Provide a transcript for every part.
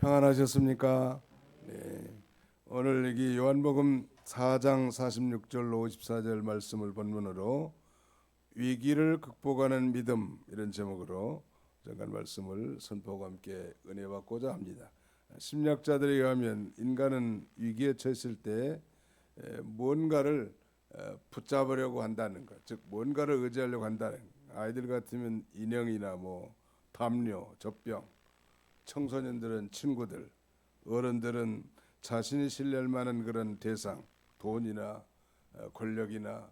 평안하셨습니까? 네. 오늘 여기 요한복음 4장 46절 54절 말씀을 본문으로 위기를 극복하는 믿음 이런 제목으로 잠깐 말씀을 선포하고 함께 은혜 받고자 합니다. 심리학자들에 의하면 인간은 위기에 처했을 때 뭔가를 붙잡으려고 한다는 것, 즉 뭔가를 의지하려고 한다는 것. 아이들 같으면 인형이나 뭐 담요, 젖병, 청소년들은 친구들, 어른들은 자신이 신뢰할 만한 그런 대상, 돈이나 권력이나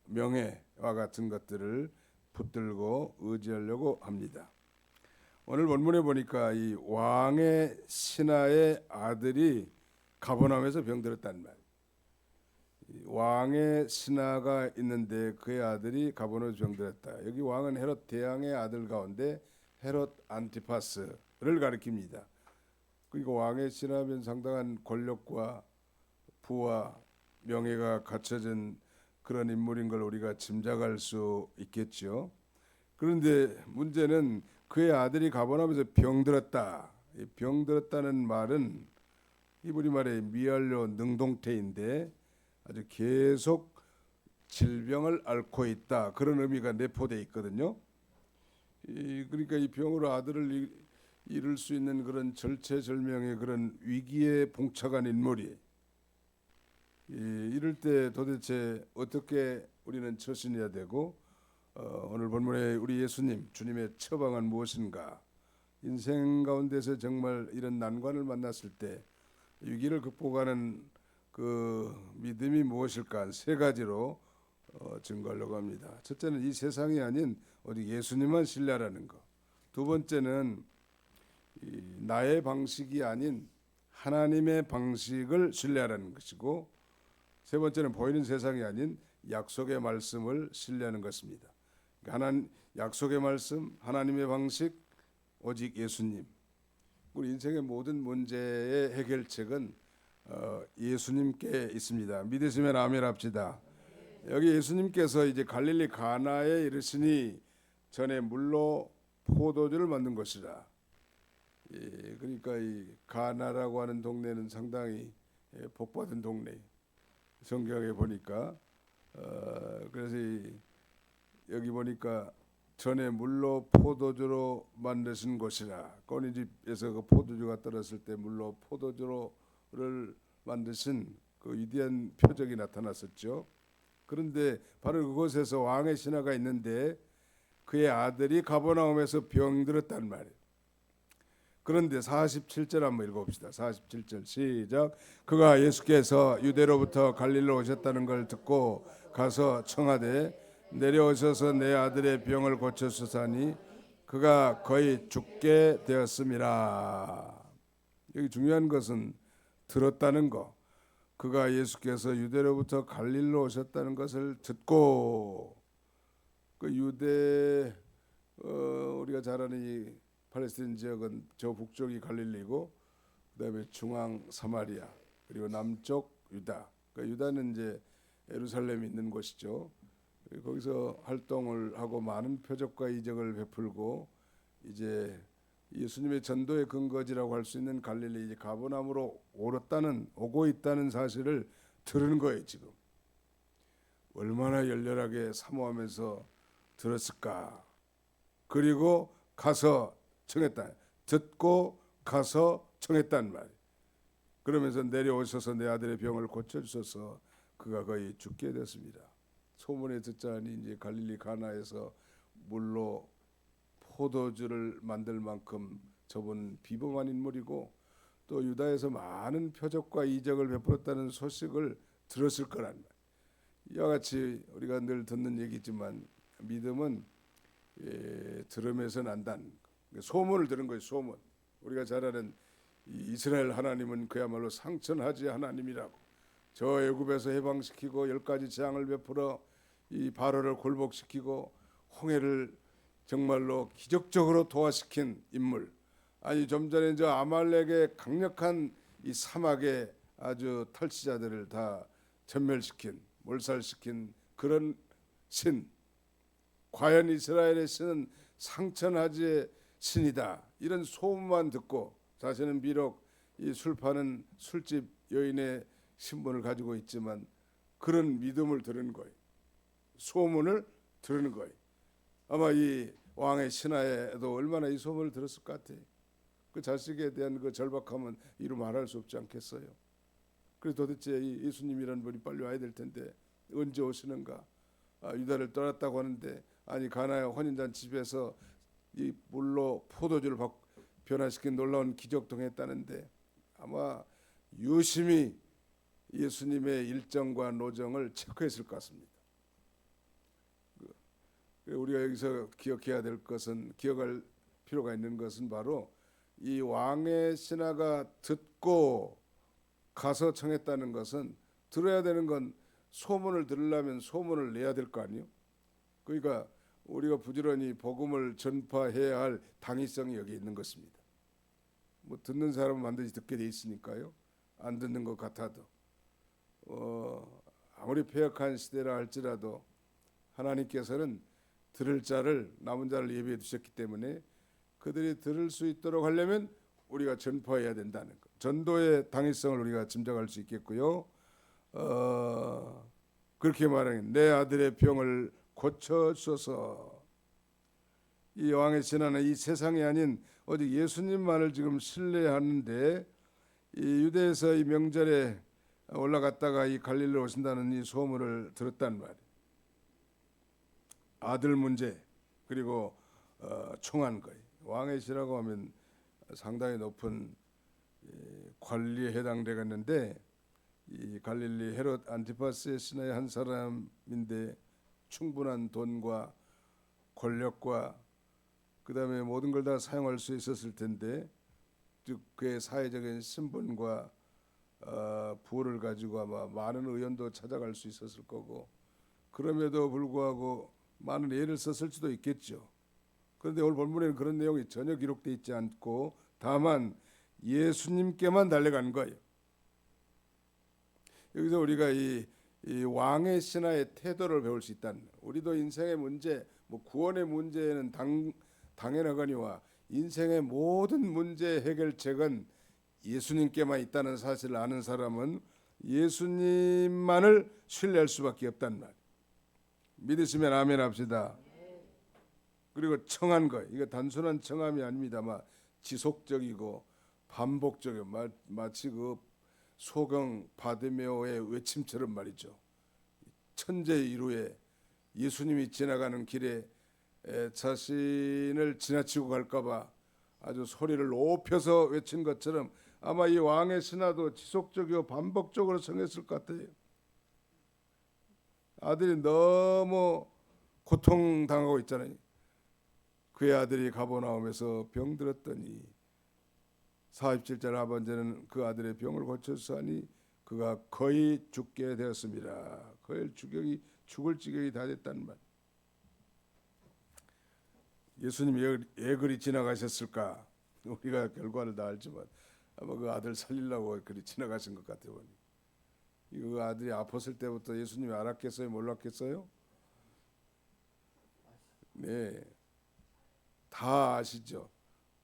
명예와 같은 것들을 붙들고 의지하려고 합니다. 오늘 본문에 보니까 이 왕의 신하의 아들이 가버나움에서 병들었단 말이에요. 왕의 신하가 있는데 그의 아들이 가버나움에서 병들었다. 여기 왕은 헤롯 대왕의 아들 가운데 헤롯 안티파스를 가리킵니다. 그러니까 왕의 신하면 상당한 권력과 부와 명예가 갖춰진 그런 인물인 걸 우리가 짐작할 수 있겠죠. 그런데 문제는 그의 아들이 가버나움에서 병들었다. 이 병들었다는 말은 히브리 말의 미알로 능동태인데 아주 계속 질병을 앓고 있다. 그런 의미가 내포되어 있거든요. 그러니까 이 병으로 아들을 잃을 수 있는 그런 절체절명의 그런 위기에 봉착한 인물이 이럴 때 도대체 어떻게 우리는 처신해야 되고 오늘 본문에 우리 예수님 주님의 처방은 무엇인가? 인생 가운데서 정말 이런 난관을 만났을 때 위기를 극복하는 그 믿음이 무엇일까? 세 가지로 증거하려고 합니다. 첫째는 이 세상이 아닌 오직 예수님만 신뢰하라는 것. 두 번째는 나의 방식이 아닌 하나님의 방식을 신뢰하라는 것이고, 세 번째는 보이는 세상이 아닌 약속의 말씀을 신뢰하는 것입니다. 하나님 약속의 말씀, 하나님의 방식, 오직 예수님. 우리 인생의 모든 문제의 해결책은 예수님께 있습니다. 믿으시면 아멘 합시다. 여기 예수님께서 이제 갈릴리 가나에 이르시니 전에 물로 포도주를 만든 것이라. 그러니까 이 가나라고 하는 동네는 상당히 복받은 동네. 성경에 보니까 그래서 여기 보니까 전에 물로 포도주로 만드신 곳이라. 꺼니집에서 그 포도주가 떨었을 때 물로 포도주를 만드신 그 위대한 표적이 나타났었죠. 그런데 바로 그곳에서 왕의 신하가 있는데 그의 아들이 가버나움에서 병들었단 말이에요. 그런데 47절 한번 읽어봅시다. 47절 시작. 그가 예수께서 유대로부터 갈릴리로 오셨다는 걸 듣고 가서 청하되 내려오셔서 내 아들의 병을 고쳐주사니 그가 거의 죽게 되었음이라. 여기 중요한 것은 들었다는 거. 그가 예수께서 유대로부터 갈릴리로 오셨다는 것을 듣고 그 유대 우리가 잘 아는 이 팔레스타인 지역은 저 북쪽이 갈릴리고 그다음에 중앙 사마리아 그리고 남쪽 유다. 그러니까 유다는 이제 예루살렘이 있는 곳이죠. 거기서 활동을 하고 많은 표적과 이적을 베풀고 이제 예수님의 전도의 근거지라고 할 수 있는 갈릴리 이제 가버나움으로 오고 있다는 사실을 들은 거예요. 지금 얼마나 열렬하게 사모하면서 들었을까. 그리고 가서 청했다. 듣고 가서 청했단 말이에요. 그러면서 내려오셔서 내 아들의 병을 고쳐주셔서 그가 거의 죽게 됐습니다. 소문에 듣자니 이제 갈릴리 가나에서 물로 포도주를 만들 만큼 저분 비범한 인물이고 또 유다에서 많은 표적과 이적을 베풀었다는 소식을 들었을 거란 말이에요. 이와 같이 우리가 늘 듣는 얘기지만 믿음은 들음에서 난다는 거. 소문을 들은 거예요. 소문. 우리가 잘 아는 이스라엘 하나님은 그야말로 상천하지 하나님이라고. 저 애굽에서 해방시키고 10가지 재앙을 베풀어 이 바로를 굴복시키고 홍해를 정말로 기적적으로 도화시킨 인물. 아니 좀 전에 저 아말렉의 강력한 이 사막의 아주 탈취자들을 다 전멸시킨 몰살시킨 그런 신. 과연 이스라엘의 신은 상천하지의 신이다. 이런 소문만 듣고 자신은 비록 이 술 파는 술집 여인의 신분을 가지고 있지만 그런 믿음을 들은 거예요. 소문을 들은 거예요. 아마 이 왕의 신하에도 얼마나 이 소문을 들었을 것 같아요. 그 자식에 대한 그 절박함은 이루 말할 수 없지 않겠어요. 그래서 도대체 이 예수님이라는 분이 빨리 와야 될 텐데 언제 오시는가? 유다를 떠났다고 하는데 아니 가나의 혼인잔치집에서 이 물로 포도주를 변화시킨 놀라운 기적도 했다는데 아마 유심히 예수님의 일정과 노정을 체크했을 것 같습니다. 우리가 여기서 기억해야 될 것은 기억할 필요가 있는 것은 바로 이 왕의 신하가 듣고 가서 청했다는 것은 들어야 되는 건 소문을 들으려면 소문을 내야 될 거 아니에요. 그러니까 우리가 부지런히 복음을 전파해야 할 당위성이 여기 있는 것입니다. 뭐 듣는 사람은 반드시 듣게 돼 있으니까요. 안 듣는 것 같아도 아무리 패역한 시대라 할지라도 하나님께서는 들을 자를 남은 자를 예비해 두셨기 때문에 그들이 들을 수 있도록 하려면 우리가 전파해야 된다는 것. 전도의 당위성을 우리가 짐작할 수 있겠고요. 그렇게 말하는 내 아들의 병을 고쳐주소서. 이 왕의 신하는 이 세상이 아닌 오직 예수님만을 지금 신뢰하는데 이 유대에서 이 명절에 올라갔다가 이 갈릴리로 오신다는 이 소문을 들었단 말이에요. 아들 문제 그리고 청한 거예요. 왕의 신하고 하면 상당히 높은 관리에 해당되겠는데 이 갈릴리 헤롯 안티파스의 신하의 한 사람인데 충분한 돈과 권력과 그 다음에 모든 걸 다 사용할 수 있었을 텐데 즉 그의 사회적인 신분과 부를 가지고 아마 많은 의원도 찾아갈 수 있었을 거고 그럼에도 불구하고 많은 애를 썼을 수도 있겠죠. 그런데 오늘 본문에는 그런 내용이 전혀 기록되어 있지 않고 다만 예수님께만 달려간 거예요. 여기서 우리가 이 왕의 신하의 태도를 배울 수 있다는 거예요. 우리도 인생의 문제, 뭐 구원의 문제는 당연하거니와 인생의 모든 문제 해결책은 예수님께만 있다는 사실을 아는 사람은 예수님만을 신뢰할 수밖에 없단 말이에요. 믿으시면 아멘 합시다. 그리고 청한 거 이거 단순한 청함이 아닙니다만 지속적이고 반복적이고 마치 그 소경 바디메오의 외침처럼 말이죠. 천재 이루에 예수님이 지나가는 길에 자신을 지나치고 갈까봐 아주 소리를 높여서 외친 것처럼 아마 이 왕의 신하도 지속적이고 반복적으로 청했을 것 같아요. 아들이 너무 고통당하고 있잖아요. 그의 아들이 가버나움에서 병들었더니 47절 하반절은 그 아들의 병을 고쳐서하니 그가 거의 죽게 되었습니다. 거의 죽을 지경이 다 됐다는 말. 예수님이 왜 그리 지나가셨을까? 우리가 결과를 다 알지만 아마 그 아들 살리려고 그리 지나가신 것 같아요. 그 아들이 아팠을 때부터 예수님이 알았겠어요? 몰랐겠어요? 네, 다 아시죠.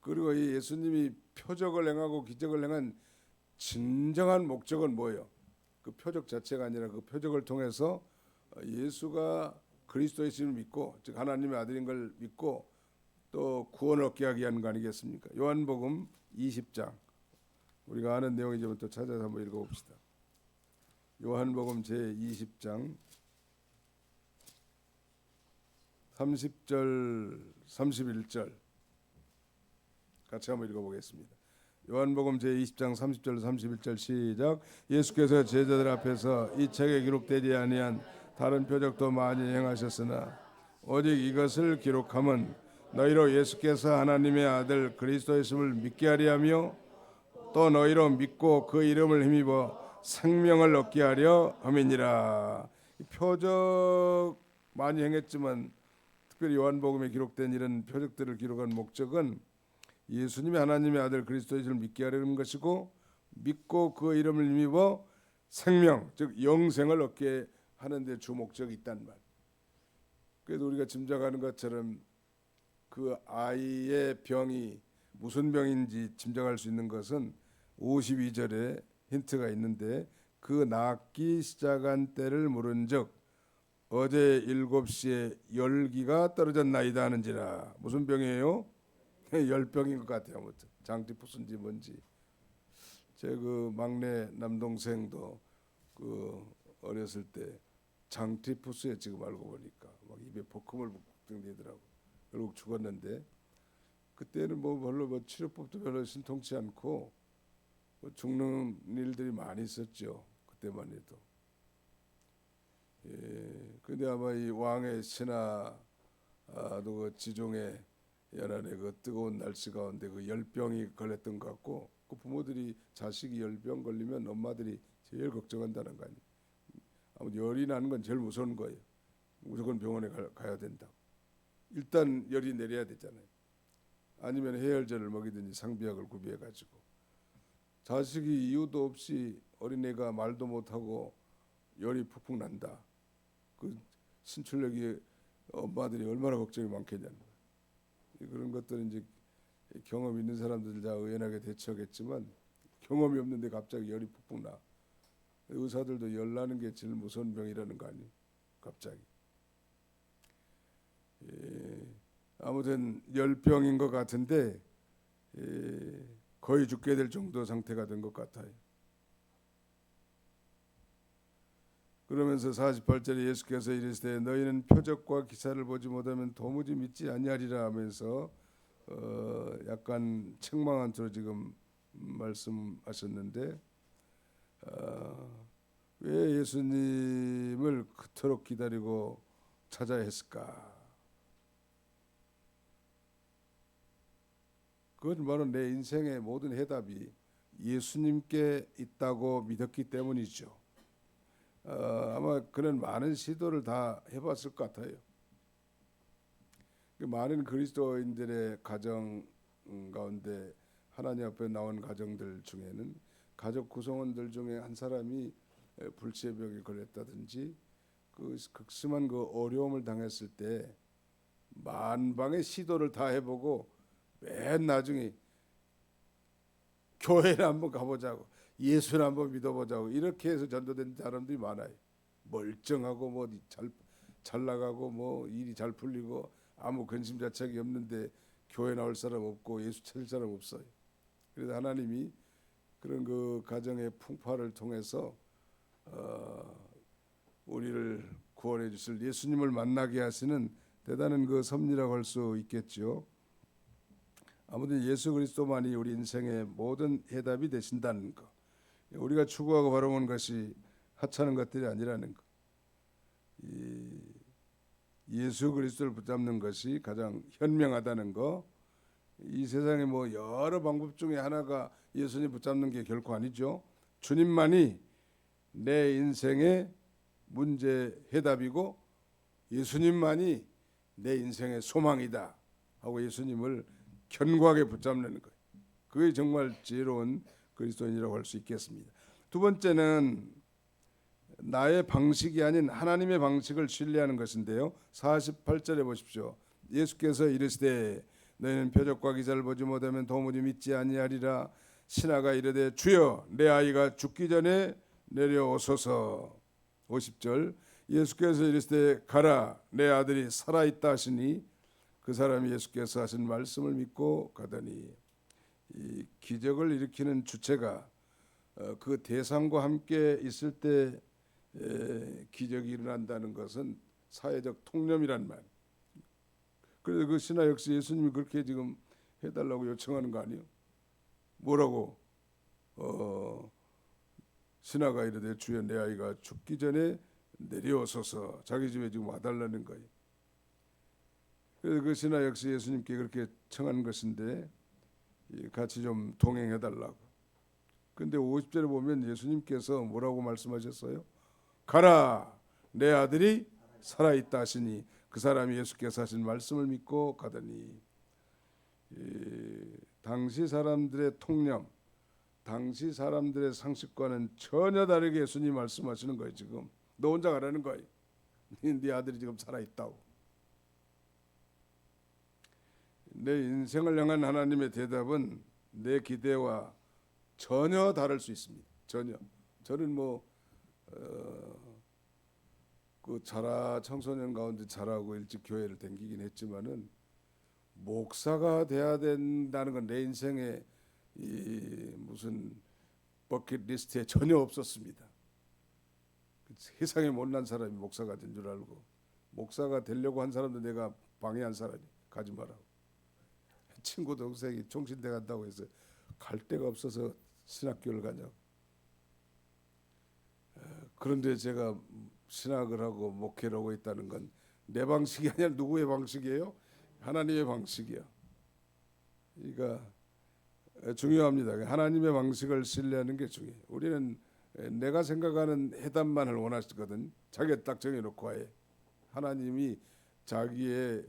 그리고 이 예수님이 표적을 행하고 기적을 행한 진정한 목적은 뭐예요? 그 표적 자체가 아니라 그 표적을 통해서 예수가 그리스도이심을 믿고 즉 하나님의 아들인 걸 믿고 또 구원을 얻게 하게 하는 거 아니겠습니까? 요한복음 20장 우리가 아는 내용이지만 또 찾아서 한번 읽어봅시다. 요한복음 제20장 30절 31절 같이 한번 읽어보겠습니다. 요한복음 제20장 30절 31절 시작. 예수께서 제자들 앞에서 이 책에 기록되지 아니한 다른 표적도 많이 행하셨으나 오직 이것을 기록함은 너희로 예수께서 하나님의 아들 그리스도이심을 믿게 하려 하며 또 너희로 믿고 그 이름을 힘입어 생명을 얻게 하려 함이니라. 표적 많이 행했지만 특별히 요한복음에 기록된 이런 표적들을 기록한 목적은 예수님이 하나님의 아들 그리스도이심을 믿게 하려는 것이고 믿고 그 이름을 힘입어 생명 즉 영생을 얻게 하는 데 주 목적이 있단 말. 그래도 우리가 짐작하는 것처럼 그 아이의 병이 무슨 병인지 짐작할 수 있는 것은 52절에 힌트가 있는데 그 낫기 시작한 때를 물은즉 어제 7시에 열기가 떨어졌나이다 하는지라. 무슨 병이에요? 열병인 것 같아요. 아무튼 장티푸스인지 뭔지. 제 그 막내 남동생도 그 어렸을 때 장티푸스에 지금 알고 보니까 막 입에 복음을 걱정되더라고. 결국 죽었는데 그때는 뭐 별로 뭐 치료법도 별로 신통치 않고 뭐 죽는 일들이 많이 있었죠. 그때만 해도. 예, 근데 아마 이 왕의 신하도 그 지중해 연안의 그 뜨거운 날씨 가운데 그 열병이 걸렸던 것 같고 그 부모들이 자식이 열병 걸리면 엄마들이 제일 걱정한다는 거 아니에요. 아무튼 열이 나는 건 제일 무서운 거예요. 무조건 병원에 가야 된다. 일단 열이 내려야 되잖아요. 아니면 해열제를 먹이든지 상비약을 구비해 가지고 자식이 이유도 없이 어린애가 말도 못하고 열이 푹푹 난다. 그 신출력이 엄마들이 얼마나 걱정이 많겠냐는 거예요. 그런 것들은 이제 경험 있는 사람들 다 의연하게 대처하겠지만 경험이 없는데 갑자기 열이 푹푹 나. 의사들도 열 나는 게 제일 무서운 병이라는 거 아니에요. 갑자기. 예, 아무튼 열병인 것 같은데 거의 죽게 될 정도 상태가 된 것 같아요. 그러면서 48절에 예수께서 이르시되 너희는 표적과 기사를 보지 못하면 도무지 믿지 아니하리라 하면서 약간 책망한 투로 지금 말씀하셨는데 왜 예수님을 그토록 기다리고 찾아야 했을까? 그건 바로 내 인생의 모든 해답이 예수님께 있다고 믿었기 때문이죠. 아마 그런 많은 시도를 다 해봤을 것 같아요. 많은 그리스도인들의 가정 가운데 하나님 앞에 나온 가정들 중에는 가족 구성원들 중에 한 사람이 불치병에 걸렸다든지 그 극심한 그 어려움을 당했을 때 만방의 시도를 다 해보고 맨 나중에 교회를 한번 가보자고 예수를 한번 믿어보자고 이렇게 해서 전도된 사람들이 많아요. 멀쩡하고 뭐 잘 나가고 뭐 일이 잘 풀리고 아무 근심자책이 없는데 교회 나올 사람 없고 예수 찾을 사람 없어요. 그래서 하나님이 그런 그 가정의 풍파를 통해서 우리를 구원해 주실 예수님을 만나게 하시는 대단한 그 섭리라고 할 수 있겠죠. 아무튼 예수 그리스도만이 우리 인생의 모든 해답이 되신다는 것. 우리가 추구하고 바라보는 것이 하찮은 것들이 아니라는 것. 예수 그리스도를 붙잡는 것이 가장 현명하다는 것. 이 세상에 뭐 여러 방법 중에 하나가 예수님 붙잡는 게 결코 아니죠. 주님만이 내 인생의 문제 해답이고 예수님만이 내 인생의 소망이다 하고 예수님을 견고하게 붙잡는 거예요. 그게 정말 지혜로운 그리스도인이라고 할 수 있겠습니다. 두 번째는 나의 방식이 아닌 하나님의 방식을 신뢰하는 것인데요. 48절에 보십시오. 예수께서 이르시되 너희는 표적과 기사를 보지 못하면 도무지 믿지 아니하리라. 신하가 이르되 주여 내 아이가 죽기 전에 내려오소서. 50절 예수께서 이르시되 가라 내 아들이 살아있다 하시니 그 사람이 예수께서 하신 말씀을 믿고 가더니 이 기적을 일으키는 주체가 그 대상과 함께 있을 때 기적이 일어난다는 것은 사회적 통념이란 말. 그래서 그 신하 역시 예수님이 그렇게 지금 해달라고 요청하는 거 아니에요? 뭐라고? 신하가 이르되 주여 내 아이가 죽기 전에 내려오소서. 자기 집에 지금 와달라는 거예요. 그래서 그 신하 역시 예수님께 그렇게 청한 것인데 같이 좀 동행해달라고. 근데 50절에 보면 예수님께서 뭐라고 말씀하셨어요? 가라 내 아들이 살아있다 하시니 그 사람이 예수께서 하신 말씀을 믿고 가더니 당시 사람들의 통념, 당시 사람들의 상식과는 전혀 다르게 예수님 말씀하시는 거예요. 지금 너 혼자 가라는 거예요. 네 아들이 지금 살아있다고. 내 인생을 향한 하나님의 대답은 내 기대와 전혀 다를 수 있습니다. 전혀. 저는 그 청소년 가운데 자라고 일찍 교회를 다니긴 했지만은 목사가 돼야 된다는 건 내 인생의 이 무슨 버킷리스트에 전혀 없었습니다. 세상에 못난 사람이 목사가 된 줄 알고, 목사가 되려고 한 사람도 내가 방해한 사람이 가지 마라고. 친구 동생이 총신대 간다고 해서 갈 데가 없어서 신학교를 가냐고. 그런데 제가 신학을 하고 목회를 하고 있다는 건 내 방식이 아니라 누구의 방식이에요? 하나님의 방식이야. 그러니까 중요합니다. 하나님의 방식을 신뢰하는 게 중요해요. 우리는 내가 생각하는 해답만을 원하시거든. 자기가 딱 정해놓고 해. 하나님이 자기의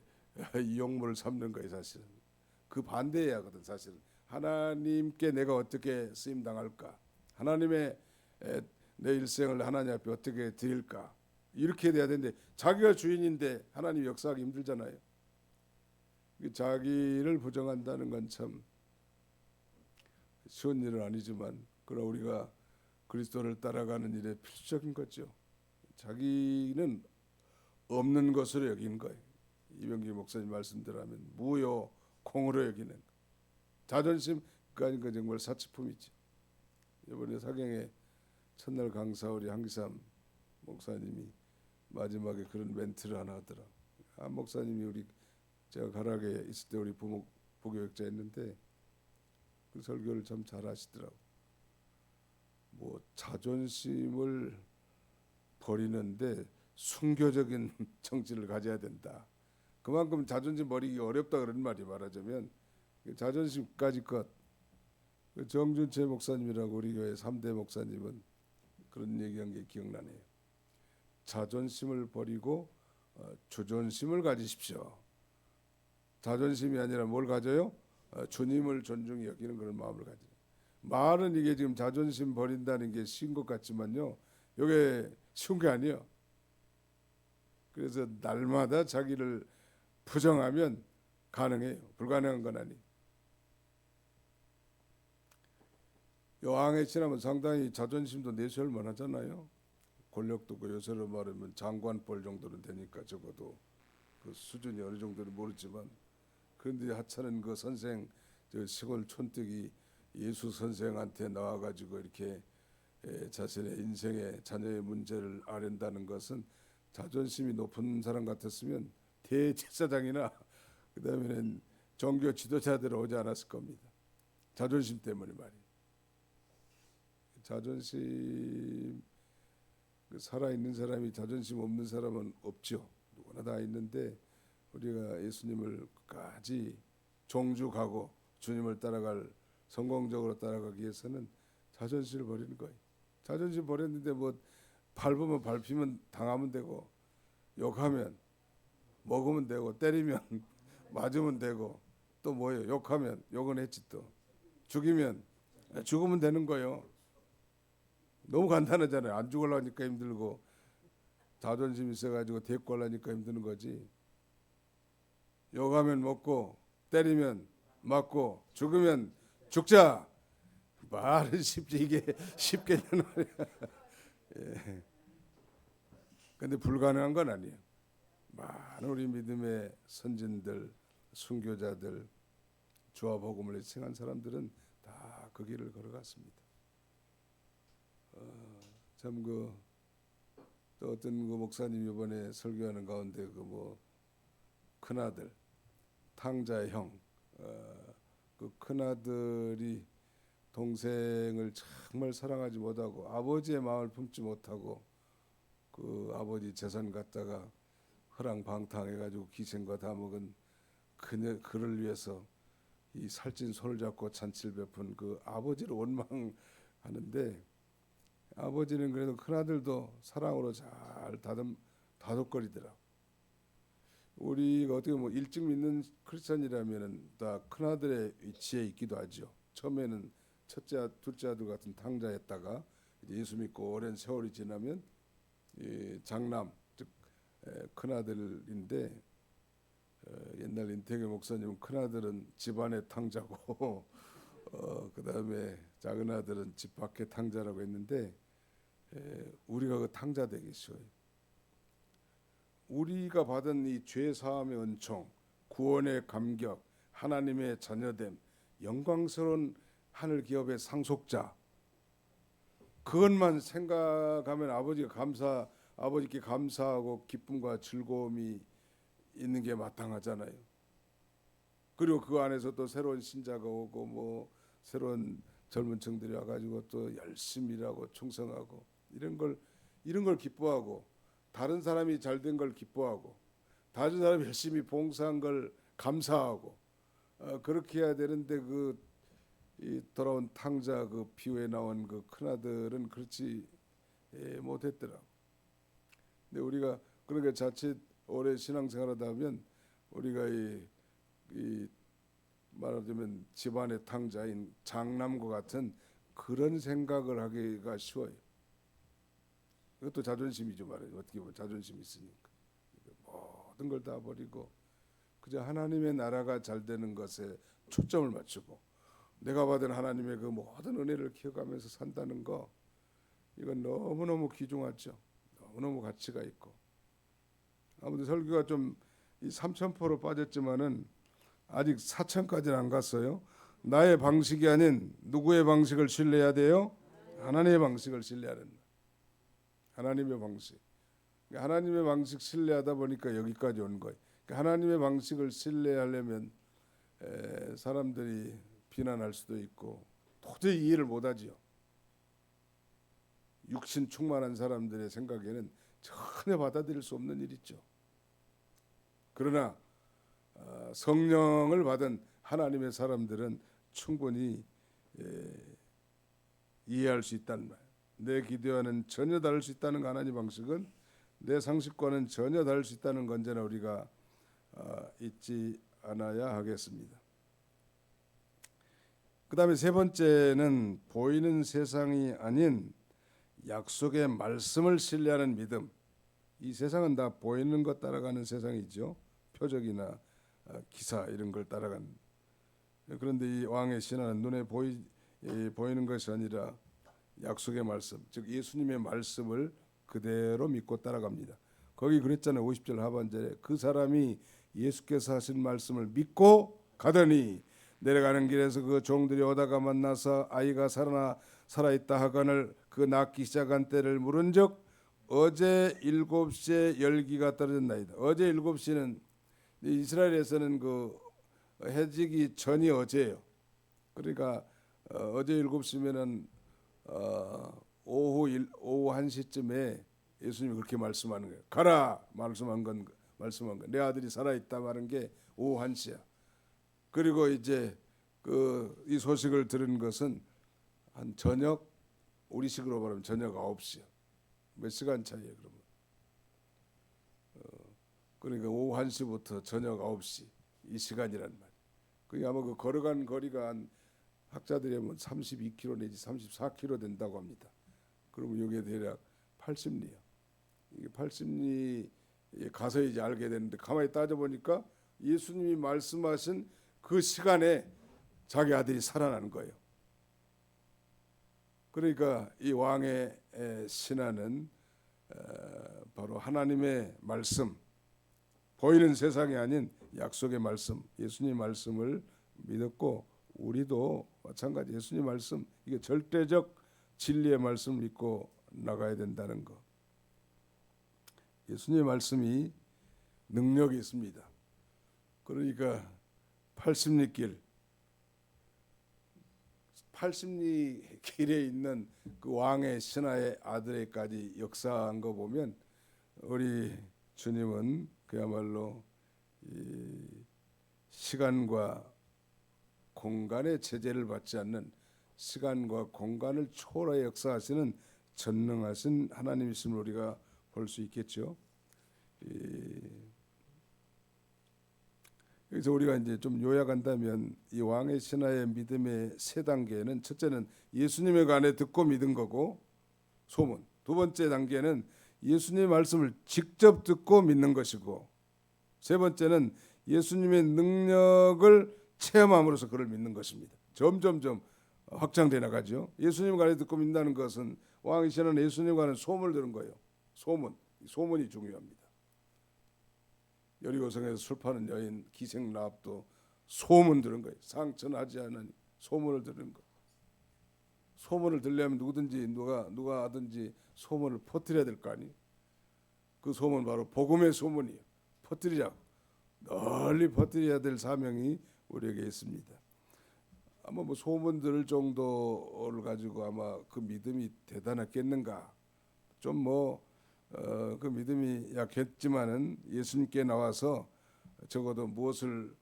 이용물을 삼는 거예요. 사실은 그 반대해야 하거든. 사실은 하나님께 내가 어떻게 쓰임 당할까, 하나님의 내 일생을 하나님 앞에 어떻게 드릴까, 이렇게 돼야 되는데 자기가 주인인데 하나님 역사하기 힘들잖아요. 자기를 부정한다는 건 참 쉬운 일은 아니지만, 그러나 우리가 그리스도를 따라가는 일에 필수적인 거죠. 자기는 없는 것으로 여기는 거예요. 이병기 목사님 말씀대로 하면 무요 공으로 여기는 자존심, 그러니까 정말 사치품이지. 이번에 사경에 첫날 강사 우리 한기삼 목사님이 마지막에 그런 멘트를 하나 하더라. 한 목사님이 우리 제가 가락에 있을 때 우리 부교육자였는데 그 설교를 참 잘하시더라고. 뭐 자존심을 버리는데 순교적인 정신을 가져야 된다. 그만큼 자존심 버리기 어렵다 그런 말이, 말하자면 자존심까지 것. 정준채 목사님이라고 우리 교회 3대 목사님은 그런 얘기한 게 기억나네요. 자존심을 버리고 주존심을 가지십시오. 자존심이 아니라 뭘 가져요? 주님을 존중히 여기는 그런 마음을 가지는. 말은 이게 지금 자존심 버린다는 게 쉬운 것 같지만요, 이게 쉬운 게 아니에요. 그래서 날마다 자기를 부정하면 가능해요. 불가능한 건 아니에요. 여왕에 지나면 상당히 자존심도 내세울 만하잖아요. 권력도 그 요새로 말하면 장관뻘 정도는 되니까 적어도 그 수준이 어느 정도는 모르지만, 그런데 하찮은 그 선생, 저 시골 촌뜨기 예수 선생한테 나와가지고 이렇게 자신의 인생의 자녀의 문제를 아랜다는 것은 자존심이 높은 사람 같았으면 대제사장이나 그다음에는 종교 지도자들 오지 않았을 겁니다. 자존심 때문에 말이에요. 자존심, 살아있는 사람이 자존심 없는 사람은 없죠. 누구나 다 있는데 우리가 예수님을 끝까지 종주가고 주님을 따라갈, 성공적으로 따라가기 위해서는 자존심을 버리는 거예요. 자존심 버렸는데 뭐 밟으면 밟히면 당하면 되고, 욕하면 먹으면 되고, 때리면 맞으면 되고, 또 뭐예요? 욕하면 욕은 했지, 또 죽이면 죽으면 되는 거예요. 너무 간단하잖아요. 안 죽으려니까 힘들고 자존심 있어가지고 대꾸 하려니까 힘드는 거지. 욕하면 먹고, 때리면 맞고, 죽으면 죽자. 말은 쉽지 이게 쉽게 되는 말이야. 예. 근데 불가능한 건 아니에요. 많은 우리 믿음의 선진들, 순교자들, 주와 복음을 행한 사람들은 다 그 길을 걸어갔습니다. 참 또 어떤 그 목사님 이번에 설교하는 가운데 큰아들, 탕자의 형, 그 큰아들이 동생을 정말 사랑하지 못하고 아버지의 마음을 품지 못하고 그 아버지 재산 갖다가 허랑방탕해가지고 기생과 다 먹은 그를 위해서 이 살찐 손을 잡고 잔치를 베푼 그 아버지를 원망하는데, 아버지는 그래도 큰아들도 사랑으로 잘 다독거리더라. 우리가 어떻게 보면 일찍 믿는 크리스천이라면 다 큰아들의 위치에 있기도 하죠. 처음에는 첫째, 둘째 아들 같은 탕자였다가 이제 예수 믿고 오랜 세월이 지나면 이 장남, 즉 큰아들인데 옛날 인태교 목사님 큰아들은 집안의 탕자고 그다음에 작은 아들은 집 밖의 탕자라고 했는데 우리가 그 탕자 되기 쉬워요. 우리가 받은 이 죄 사함의 은총, 구원의 감격, 하나님의 자녀됨, 영광스러운 하늘 기업의 상속자, 그것만 생각하면 아버지께 감사하고 기쁨과 즐거움이 있는 게 마땅하잖아요. 그리고 그 안에서 또 새로운 신자가 오고 뭐 새로운 젊은 층들이 와가지고 또 열심히 일하고 충성하고 이런 걸 기뻐하고, 다른 사람이 잘된 걸 기뻐하고, 다른 사람이 열심히 봉사한 걸 감사하고, 그렇게 해야 되는데 이 돌아온 탕자 그 비유에 나온 그 큰아들은 그렇지 못했더라고. 근데 우리가 그러니까 자칫 오래 신앙생활하다 보면 우리가 이 말하자면 집안의 탕자인 장남과 같은 그런 생각을 하기가 쉬워요. 이것도 자존심이죠 말이에요. 어떻게 보면 자존심이 있으니까 모든 걸 다 버리고 그저 하나님의 나라가 잘 되는 것에 초점을 맞추고 내가 받은 하나님의 그 모든 은혜를 기억하면서 산다는 거, 이건 너무너무 귀중하죠. 너무너무 가치가 있고. 아무튼 설교가 좀 3,000%로 빠졌지만은 아직 4,000까지는 안 갔어요. 나의 방식이 아닌 누구의 방식을 신뢰해야 돼요? 하나님의 방식을 신뢰하는. 하나님의 방식. 하나님의 방식 신뢰하다 보니까 여기까지 온 거예요. 하나님의 방식을 신뢰하려면 사람들이 비난할 수도 있고 도저히 이해를 못하지요. 육신 충만한 사람들의 생각에는 전혀 받아들일 수 없는 일이죠. 그러나 성령을 받은 하나님의 사람들은 충분히 이해할 수 있다는 말. 내 기도와는 전혀 다를 수 있다는 거, 하나님 방식은 내 상식과는 전혀 다를 수 있다는 건 언제나 우리가 잊지 않아야 하겠습니다. 그 다음에 세 번째는 보이는 세상이 아닌 약속의 말씀을 신뢰하는 믿음. 이 세상은 다 보이는 것 따라가는 세상이죠. 표적이나 기사 이런 걸 따라가는. 그런데 이 왕의 신하는 눈에 보이는 것이 아니라 약속의 말씀, 즉 예수님의 말씀을 그대로 믿고 따라갑니다. 거기 그랬잖아요. 50절 하반절에 그 사람이 예수께서 하신 말씀을 믿고 가더니 내려가는 길에서 그 종들이 오다가 만나서 아이가 살아있다 하거늘 그 낳기 시작한 때를 물은즉 어제 7시에 열기가 떨어졌나이다. 어제 7시는 이스라엘에서는 그 해지기 전이 어제예요. 그러니까 어제 7시면은 오후 1시쯤에 예수님이 그렇게 말씀하는 거예요. 가라 말씀한 건 내 아들이 살아있다 말한 게 오후 1시야. 그리고 이제 이 소식을 들은 것은 한 저녁, 우리식으로 말하면 저녁 9시야. 몇 시간 차이에 그러면. 그러니까 오후 1시부터 저녁 9시 이 시간이란 말이야. 그러니까 아마 그 걸어간 거리가 한 학자들이 하면 32km 내지 34km 된다고 합니다. 그러면 이게 대략 80리야. 이게 80리 가서 이제 알게 되는데 가만히 따져보니까 예수님이 말씀하신 그 시간에 자기 아들이 살아나는 거예요. 그러니까 이 왕의 신하는 바로 하나님의 말씀, 보이는 세상이 아닌 약속의 말씀, 예수님 말씀을 믿었고 우리도 마찬가지 예수님 말씀, 이게 절대적 진리의 말씀을 믿고 나가야 된다는 것. 예수님의 말씀이 능력이 있습니다. 그러니까 80리 길에 있는 그 왕의 신하의 아들에까지 역사한 거 보면 우리 주님은 그야말로 이 시간과 공간의 제재를 받지 않는, 시간과 공간을 초월해 역사하시는 전능하신 하나님이심을 우리가 볼 수 있겠죠. 그래서 우리가 이제 좀 요약한다면 이 왕의 신하의 믿음의 세 단계는, 첫째는 예수님에 관해 듣고 믿은 거고 소문. 두 번째 단계는 예수님의 말씀을 직접 듣고 믿는 것이고, 세 번째는 예수님의 능력을 체험함으로써 그를 믿는 것입니다. 점점점 확장돼 나가죠. 예수님 관해 듣고 믿는다는 것은 왕이시는 예수님 관한 소문을 들은 거예요. 소문이 중요합니다. 여리고성에서 술 파는 여인 기생 라합도 소문 들은 거예요. 상처나지 않은 소문을 들은 거. 소문을 들려면 누구든지 누가 하든지 소문을 퍼뜨려야 될 거 아니에요. 그 소문 바로 복음의 소문이에요. 퍼뜨리자고 널리 퍼뜨려야 될 사명이 우리에게 있습니다. 아마 뭐 소문 들을 정도를 가지고 아마 그 믿음이 대단했겠는가? 좀 그 믿음이 약했지만은 예수님께 나와서 적어도 무엇을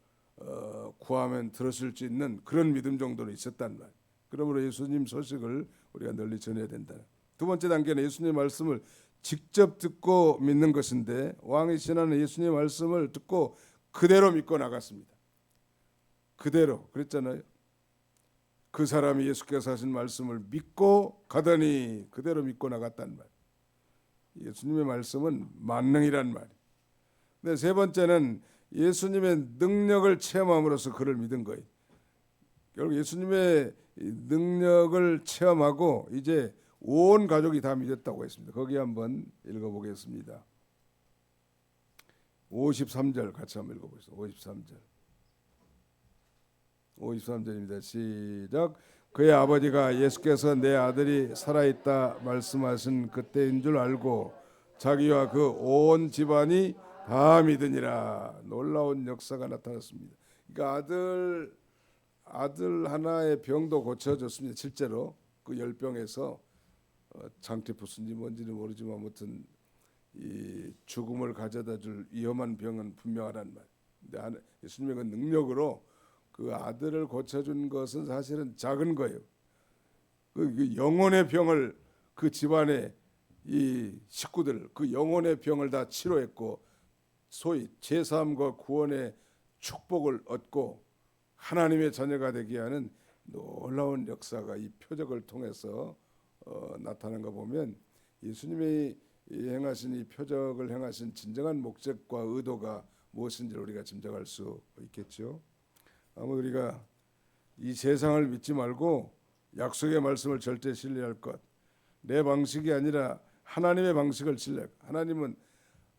구하면 들으실 수 있는 그런 믿음 정도는 있었단 말. 그러므로 예수님 소식을 우리가 널리 전해야 된다. 두 번째 단계는 예수님 말씀을 직접 듣고 믿는 것인데 왕이시는 예수님 말씀을 듣고 그대로 믿고 나갔습니다. 그대로 그랬잖아요. 그 사람이 예수께서 하신 말씀을 믿고 가더니 그대로 믿고 나갔단 말. 예수님의 말씀은 만능이란 말이에요. 근데 세 번째는 예수님의 능력을 체험함으로써 그를 믿은 거예요. 결국 예수님의 능력을 체험하고 이제 온 가족이 다 믿었다고 했습니다. 거기 한번 읽어보겠습니다. 53절 같이 한번 읽어보겠습니다. 53절입니다. 시작. 그의 아버지가 예수께서 내 아들이 살아있다 말씀하신 그때인 줄 알고 자기와 그 온 집안이 다 믿으니라. 놀라운 역사가 나타났습니다. 그러니까 아들 하나의 병도 고쳐졌습니다. 실제로 그 열병에서 장티푸스인지 뭔지는 모르지만 아무튼 이 죽음을 가져다 줄 위험한 병은 분명하단 말. 근데 예수님의 그 능력으로 그 아들을 고쳐준 것은 사실은 작은 거예요. 그 영혼의 병을 그 집안의 이 식구들 그 영혼의 병을 다 치료했고 소위 제사함과 구원의 축복을 얻고 하나님의 자녀가 되게 하는 놀라운 역사가 이 표적을 통해서 나타난 거 보면 예수님이 행하신 이 표적을 행하신 진정한 목적과 의도가 무엇인지 우리가 짐작할 수 있겠죠. 아마 우리가 이 세상을 믿지 말고 약속의 말씀을 절대 신뢰할 것. 내 방식이 아니라 하나님의 방식을 신뢰. 하나님은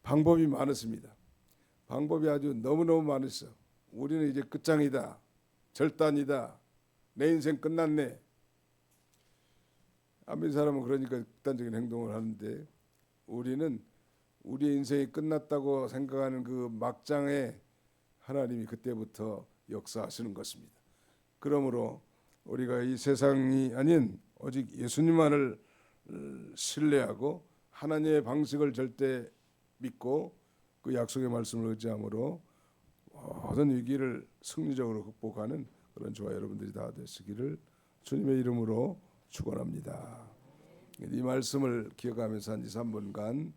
방법이 많으십니다. 방법이 아주 너무너무 많으셔. 우리는 이제 끝장이다. 절단이다. 내 인생 끝났네. 아멘 사람은 그러니까 극단적인 행동을 하는데 우리는 우리의 인생이 끝났다고 생각하는 그 막장에 하나님이 그때부터 역사하시는 것입니다. 그러므로 우리가 이 세상이 아닌 오직 예수님만을 신뢰하고 하나님의 방식을 절대 믿고 그 약속의 말씀을 의지함으로 모든 위기를 승리적으로 극복하는 그런 저와 여러분들이 다 되시기를 주님의 이름으로 축원합니다. 이 말씀을 기억하면서 한 2, 3분간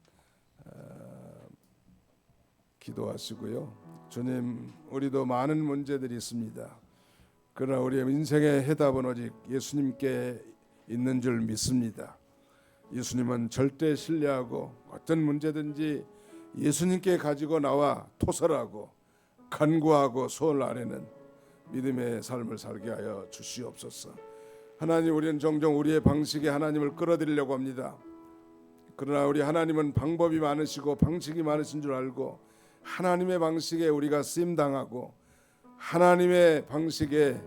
기도하시고요. 주님, 우리도 많은 문제들이 있습니다. 그러나 우리의 인생의 해답은 오직 예수님께 있는 줄 믿습니다. 예수님은 절대 신뢰하고 어떤 문제든지 예수님께 가지고 나와 토설하고 간구하고 소원을 아뢰는 믿음의 삶을 살게 하여 주시옵소서. 하나님, 우리는 종종 우리의 방식에 하나님을 끌어들이려고 합니다. 그러나 우리 하나님은 방법이 많으시고 방식이 많으신 줄 알고 하나님의 방식에 우리가 쓰임당하고 하나님의 방식의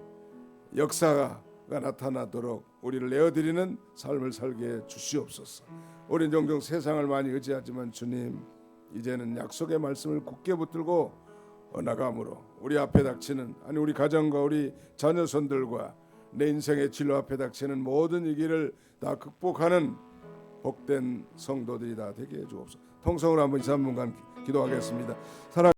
역사가 나타나도록 우리를 내어드리는 삶을 살게 주시옵소서. 우리는 종종 세상을 많이 의지하지만 주님, 이제는 약속의 말씀을 굳게 붙들고 나감으로 우리 앞에 닥치는 우리 가정과 우리 자녀손들과 내 인생의 진로 앞에 닥치는 모든 위기를 다 극복하는 복된 성도들이 다 되게 해 주옵소서. 통성으로 한번 2, 3분간 기도하겠습니다. 사랑